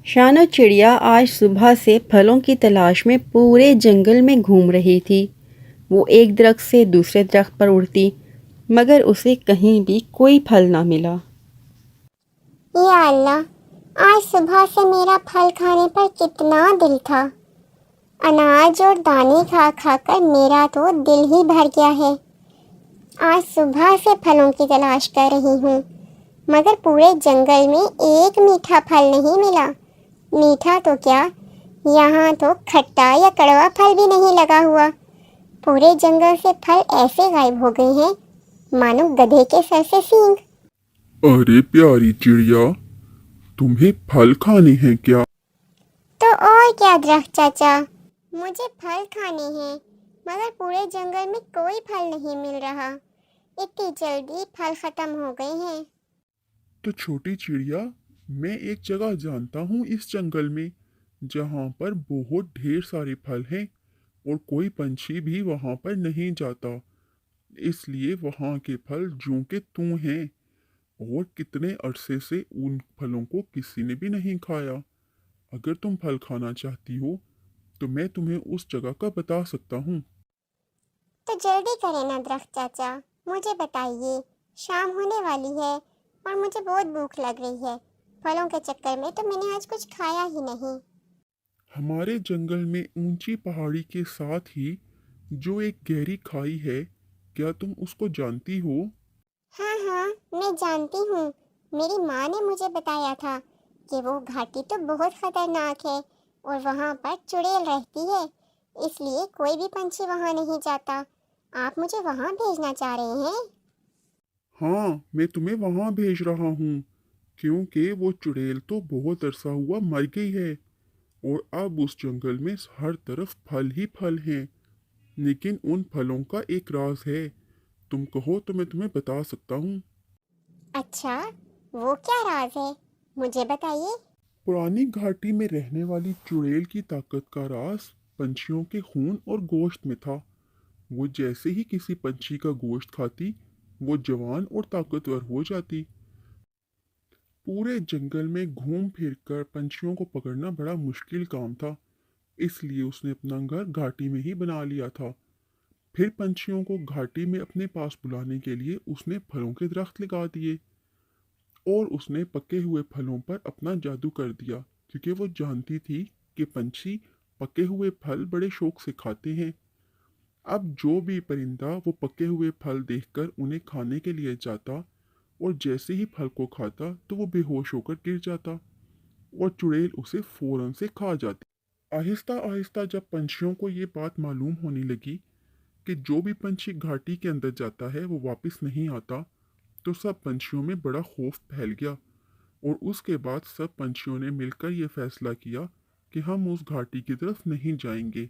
शानो चिड़िया आज सुबह से फलों की तलाश में पूरे जंगल में घूम रही थी। वो एक दरख्त से दूसरे दरख्त पर उड़ती, मगर उसे कहीं भी कोई फल ना मिला। या अल्लाह, आज सुबह से मेरा फल खाने पर कितना दिल था। अनाज और दाने खा खा कर मेरा तो दिल ही भर गया है। आज सुबह से फलों की तलाश कर रही हूँ, मगर पूरे जंगल में एक मीठा फल नहीं मिला। मीठा तो क्या, यहाँ तो खट्टा या कड़वा फल भी नहीं लगा हुआ। पूरे जंगल से फल ऐसे गायब हो गए हैं मानो गधे के सर से सींग। अरे प्यारी चिड़िया, तुम्हें फल खाने हैं क्या? तो और क्या दरख्त चाचा, मुझे फल खाने हैं, मगर पूरे जंगल में कोई फल नहीं मिल रहा। इतनी जल्दी फल खत्म हो गए हैं। तो छोटी चिड़िया, मैं एक जगह जानता हूँ इस जंगल में, जहाँ पर बहुत ढेर सारे फल हैं और कोई पंछी भी वहाँ पर नहीं जाता। इसलिए वहाँ के फल जूं के तू हैं और कितने अरसे से उन फलों को किसी ने भी नहीं खाया। अगर तुम फल खाना चाहती हो तो मैं तुम्हें उस जगह का बता सकता हूँ। तो जल्दी करें ना दरख्त चाचा, मुझे बताइए। शाम होने वाली है और मुझे बहुत भूख लग रही है। फलों के चक्कर में तो मैंने आज कुछ खाया ही नहीं। हमारे जंगल में ऊंची पहाड़ी के साथ ही जो एक गहरी खाई है, क्या तुम उसको जानती हो? हाँ हाँ, मैं जानती हूँ। मेरी माँ ने मुझे बताया था कि वो घाटी तो बहुत खतरनाक है और वहाँ पर चुड़ैल रहती है, इसलिए कोई भी पंछी वहाँ नहीं जाता। आप मुझे वहाँ भेजना चाह रहे हैं? हाँ, मैं तुम्हें वहां भेज रहा हूँ, क्योंकि वो चुड़ैल तो बहुत अरसा हुआ मर गई है और अब उस जंगल में हर तरफ फल ही फल हैं। लेकिन उन फलों का एक राज है। तुम कहो तो मैं तुम्हें बता सकता हूँ। अच्छा, वो क्या राज है, मुझे बताइए। पुरानी घाटी में रहने वाली चुड़ैल की ताकत का राज पंछियों के खून और गोश्त में था। वो जैसे ही किसी पंछी का गोश्त खाती, वो जवान और ताकतवर हो जाती। पूरे जंगल में घूम फिर कर पंछियों को पकड़ना बड़ा मुश्किल काम था, इसलिए उसने अपना घर घाटी में ही बना लिया था। फिर पंछियों को घाटी में अपने पास बुलाने के लिए उसने फलों के दरख्त लगा दिए और उसने पके हुए फलों पर अपना जादू कर दिया, क्योंकि वो जानती थी कि पंछी पके हुए फल बड़े शौक से खाते हैं। अब जो भी परिंदा वो पके हुए फल देखकर उन्हें खाने के लिए जाता और जैसे ही फल को खाता तो वो बेहोश होकर गिर जाता और चुड़ैल उसे फौरन से खा जाती। आहिस्ता आहिस्ता जब पंछियों को ये बात मालूम होने लगी कि जो भी पंछी घाटी के अंदर जाता है वो वापस नहीं आता, तो सब पंछियों में बड़ा खौफ फैल गया और उसके बाद सब पंछियों ने मिलकर ये फैसला किया कि हम उस घाटी की तरफ नहीं जाएंगे।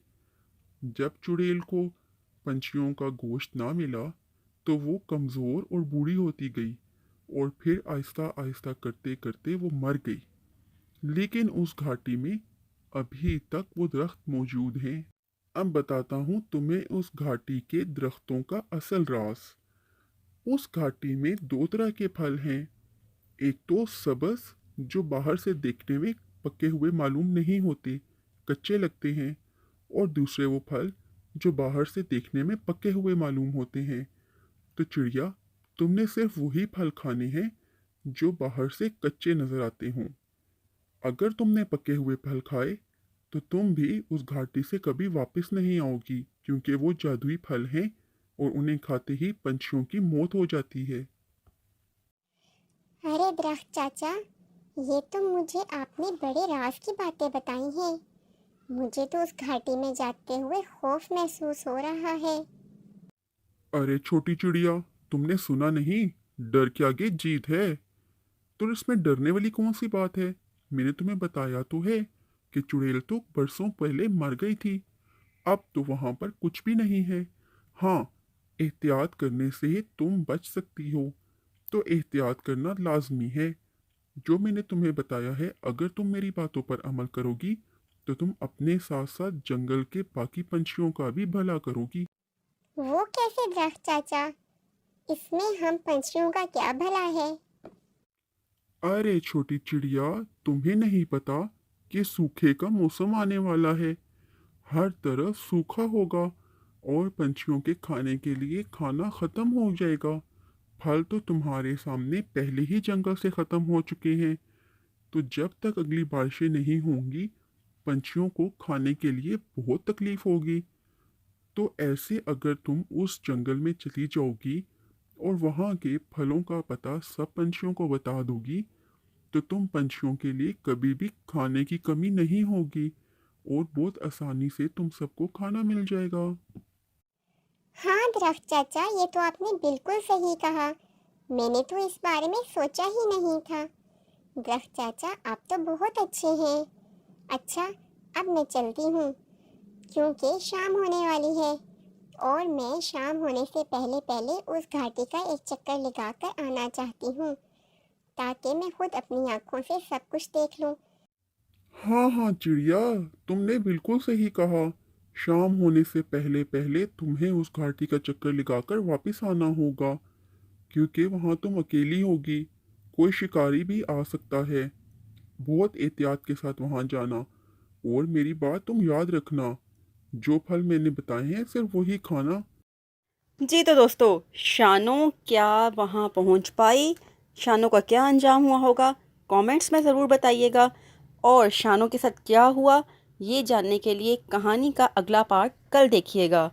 जब चुड़ैल को पंछियों का गोश्त ना मिला तो वो कमज़ोर और बूढ़ी होती गई और फिर आहिस्ता आहिस्ता करते करते वो मर गई। लेकिन उस घाटी में अभी तक वो दरख्त मौजूद हैं। अब बताता हूँ तुम्हें उस घाटी के दरख्तों का असल राज। उस घाटी में दो तरह के फल हैं। एक तो सबस, जो बाहर से देखने में पके हुए मालूम नहीं होते, कच्चे लगते हैं, और दूसरे वो फल जो बाहर से देखने में पके हुए मालूम होते हैं। तो चिड़िया, तुमने सिर्फ वही फल खाने हैं जो बाहर से कच्चे नजर आते हों। अगर तुमने पके हुए फल खाए तो तुम भी उस घाटी से कभी वापस नहीं आओगी, क्योंकि वो जादुई फल हैं और उन्हें खाते ही पंछियों की मौत हो जाती है। अरे दरख्त चाचा, ये तो मुझे आपने बड़े राज की बातें बताई हैं। मुझे तो उस घाटी में जाते हुए खौफ महसूस हो रहा है। अरे छोटी चिड़िया, तुमने सुना नहीं, डर के आगे जीत है। तो इसमें डरने वाली कौन सी बात है? मैंने तुम्हें बताया तो है कि चुड़ैल तो बरसों पहले मर गई थी। अब तो वहां पर कुछ भी नहीं है। हाँ, एहतियात करने से ही तुम बच सकती हो, तो एहतियात करना लाजमी है। जो मैंने तुम्हें बताया है, अगर तुम मेरी बातों पर अमल करोगी तो तुम अपने साथ साथ जंगल के बाकी पंछियों का भी भला करोगी। वो कैसे दरख्त चाचा, इसमें हम पंछियों का क्या भला है? अरे छोटी चिड़िया, तुम्हें नहीं पता कि सूखे का मौसम आने वाला है। हर तरफ सूखा होगा और पंछियों के खाने के लिए खाना ख़त्म हो जाएगा। फल तो तुम्हारे सामने पहले ही जंगल से ख़त्म हो चुके हैं। तो जब तक अगली बारिशें नहीं होंगी, पंछियों को खाने के लिए बहुत तकलीफ होगी। तो ऐसे अगर तुम उस जंगल में चली जाओगी और वहाँ के फलों का पता सब पंछियों को बता दोगी, तो तुम पंछियों के लिए कभी भी खाने की कमी नहीं होगी और बहुत आसानी से तुम सबको खाना मिल जाएगा। हाँ दरख्त चाचा, ये तो आपने बिल्कुल सही कहा। मैंने तो इस बारे में सोचा ही नहीं था। दरख्त चाचा, आप तो बहुत अच्छे हैं। अच्छा, अब मैं चलती हूँ क्योंकि शाम होने वाली है और मैं शाम होने से पहले पहले उस घाटी का एक चक्कर लगाकर आना चाहती हूँ, ताकि मैं खुद अपनी आँखों से सब कुछ देख लूँ। हाँ हाँ चिड़िया, तुमने बिल्कुल सही कहा। शाम होने से पहले पहले तुम्हें उस घाटी का चक्कर लगाकर वापस आना होगा, क्योंकि वहाँ तुम अकेली होगी। कोई शिकारी भी आ सकता है। बहुत एहतियात के साथ वहाँ जाना और मेरी बात तुम याद रखना। जो फल मैंने बताए हैं सिर्फ वही खाना। जी तो दोस्तों, शानो क्या वहाँ पहुँच पाई? शानो का क्या अंजाम हुआ होगा? कमेंट्स में ज़रूर बताइएगा। और शानो के साथ क्या हुआ, ये जानने के लिए कहानी का अगला पार्ट कल देखिएगा।